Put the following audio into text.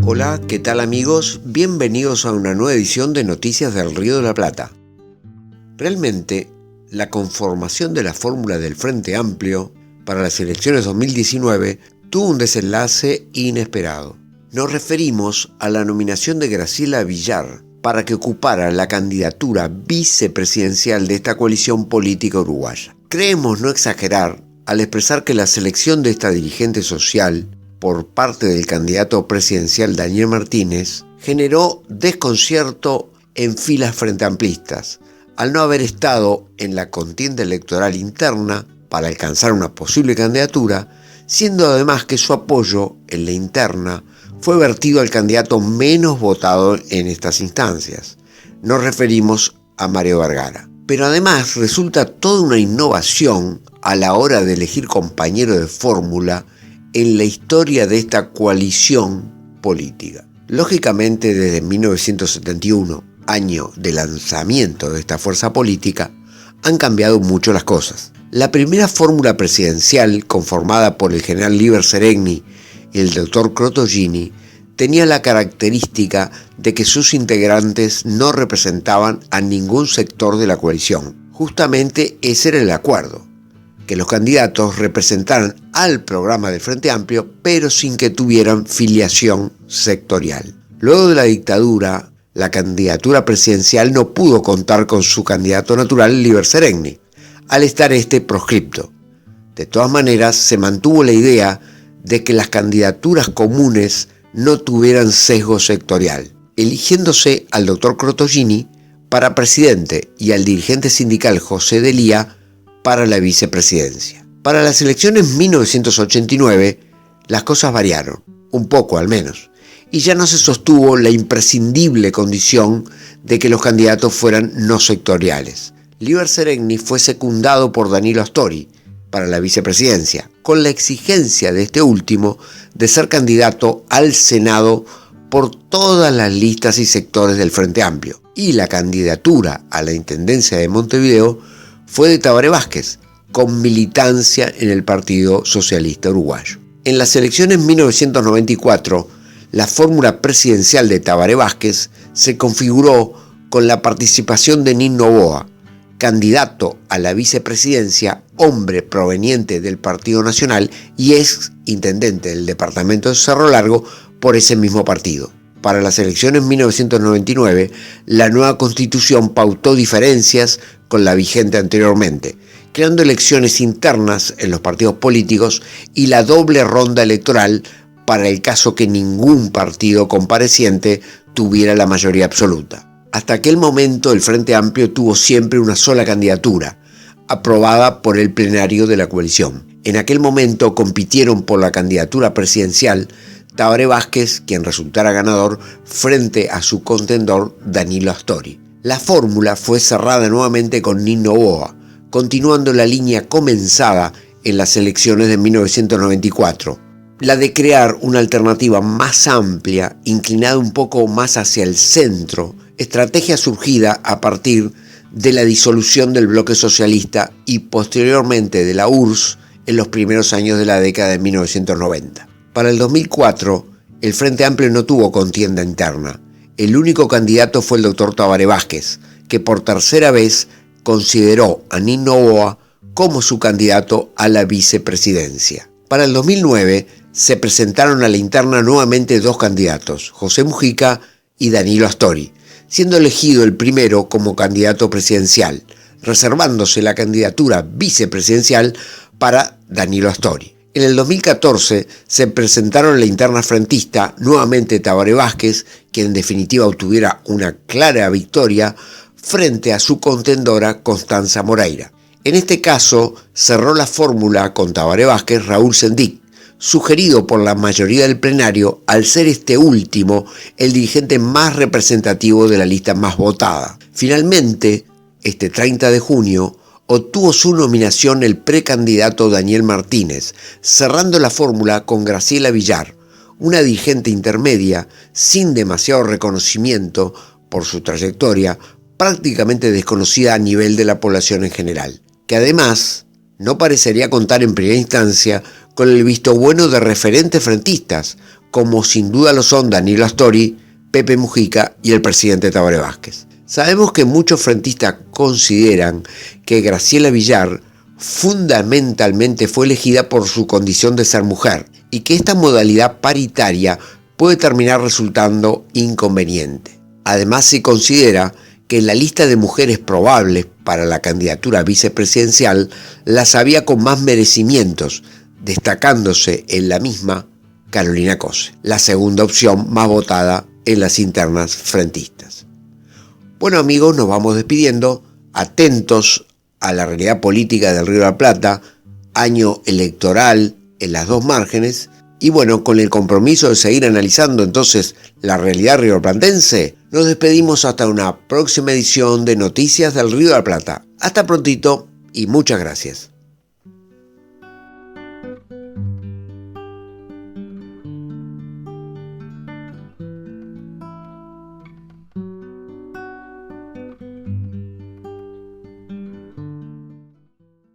Hola, ¿qué tal amigos? Bienvenidos a una nueva edición de Noticias del Río de la Plata. Realmente, la conformación de la fórmula del Frente Amplio para las elecciones 2019 tuvo un desenlace inesperado. Nos referimos a la nominación de Graciela Villar para que ocupara la candidatura vicepresidencial de esta coalición política uruguaya. Creemos no exagerar al expresar que la selección de esta dirigente social por parte del candidato presidencial Daniel Martínez generó desconcierto en filas frenteamplistas, al no haber estado en la contienda electoral interna para alcanzar una posible candidatura, siendo además que su apoyo en la interna fue vertido al candidato menos votado en estas instancias. Nos referimos a Mario Vergara. Pero además resulta toda una innovación a la hora de elegir compañero de fórmula en la historia de esta coalición política. Lógicamente, desde 1971, año de lanzamiento de esta fuerza política, han cambiado mucho las cosas. La primera fórmula presidencial, conformada por el general Liber Seregni y el doctor Crotogini, tenía la característica de que sus integrantes no representaban a ningún sector de la coalición. Justamente ese era el acuerdo, que los candidatos representaran al programa del Frente Amplio, pero sin que tuvieran filiación sectorial. Luego de la dictadura, la candidatura presidencial no pudo contar con su candidato natural, Liber Seregni, al estar este proscripto. De todas maneras, se mantuvo la idea de que las candidaturas comunes no tuvieran sesgo sectorial, eligiéndose al doctor Crotogini para presidente y al dirigente sindical José Delía para la vicepresidencia. Para las elecciones 1989, las cosas variaron, un poco al menos, y ya no se sostuvo la imprescindible condición de que los candidatos fueran no sectoriales. Liber Seregni fue secundado por Danilo Astori para la vicepresidencia, con la exigencia de este último de ser candidato al Senado por todas las listas y sectores del Frente Amplio. Y la candidatura a la Intendencia de Montevideo fue de Tabaré Vázquez, con militancia en el Partido Socialista Uruguayo. En las elecciones 1994, la fórmula presidencial de Tabaré Vázquez se configuró con la participación de Nino Noboa, candidato a la vicepresidencia, hombre proveniente del Partido Nacional y ex intendente del departamento de Cerro Largo por ese mismo partido. Para las elecciones 1999, la nueva constitución pautó diferencias con la vigente anteriormente, creando elecciones internas en los partidos políticos y la doble ronda electoral para el caso que ningún partido compareciente tuviera la mayoría absoluta. Hasta aquel momento el Frente Amplio tuvo siempre una sola candidatura, aprobada por el plenario de la coalición. En aquel momento compitieron por la candidatura presidencial Tabaré Vázquez, quien resultara ganador, frente a su contendor Danilo Astori. La fórmula fue cerrada nuevamente con Nino Noboa, continuando la línea comenzada en las elecciones de 1994, la de crear una alternativa más amplia, inclinada un poco más hacia el centro, estrategia surgida a partir de la disolución del bloque socialista y posteriormente de la URSS en los primeros años de la década de 1990. Para el 2004, el Frente Amplio no tuvo contienda interna. El único candidato fue el doctor Tabaré Vázquez, que por tercera vez consideró a Nino Noboa como su candidato a la vicepresidencia. Para el 2009, se presentaron a la interna nuevamente dos candidatos, José Mujica y Danilo Astori, siendo elegido el primero como candidato presidencial, reservándose la candidatura vicepresidencial para Danilo Astori. En el 2014 se presentaron en la interna frentista nuevamente Tabaré Vázquez, quien en definitiva obtuviera una clara victoria frente a su contendora Constanza Moreira. En este caso cerró la fórmula con Tabaré Vázquez Raúl Sendic, sugerido por la mayoría del plenario al ser este último el dirigente más representativo de la lista más votada. Finalmente, este 30 de junio, obtuvo su nominación el precandidato Daniel Martínez, cerrando la fórmula con Graciela Villar, una dirigente intermedia sin demasiado reconocimiento por su trayectoria, prácticamente desconocida a nivel de la población en general, que además no parecería contar en primera instancia con el visto bueno de referentes frentistas, como sin duda lo son Danilo Astori, Pepe Mujica y el presidente Tabaré Vázquez. Sabemos que muchos frentistas consideran que Graciela Villar fundamentalmente fue elegida por su condición de ser mujer y que esta modalidad paritaria puede terminar resultando inconveniente. Además, se considera que en la lista de mujeres probables para la candidatura vicepresidencial las había con más merecimientos, destacándose en la misma Carolina Cose, la segunda opción más votada en las internas frentistas. Bueno amigos, nos vamos despidiendo, atentos a la realidad política del Río de la Plata, año electoral en las dos márgenes, y bueno, con el compromiso de seguir analizando entonces la realidad rioplatense, nos despedimos hasta una próxima edición de Noticias del Río de la Plata. Hasta prontito y muchas gracias.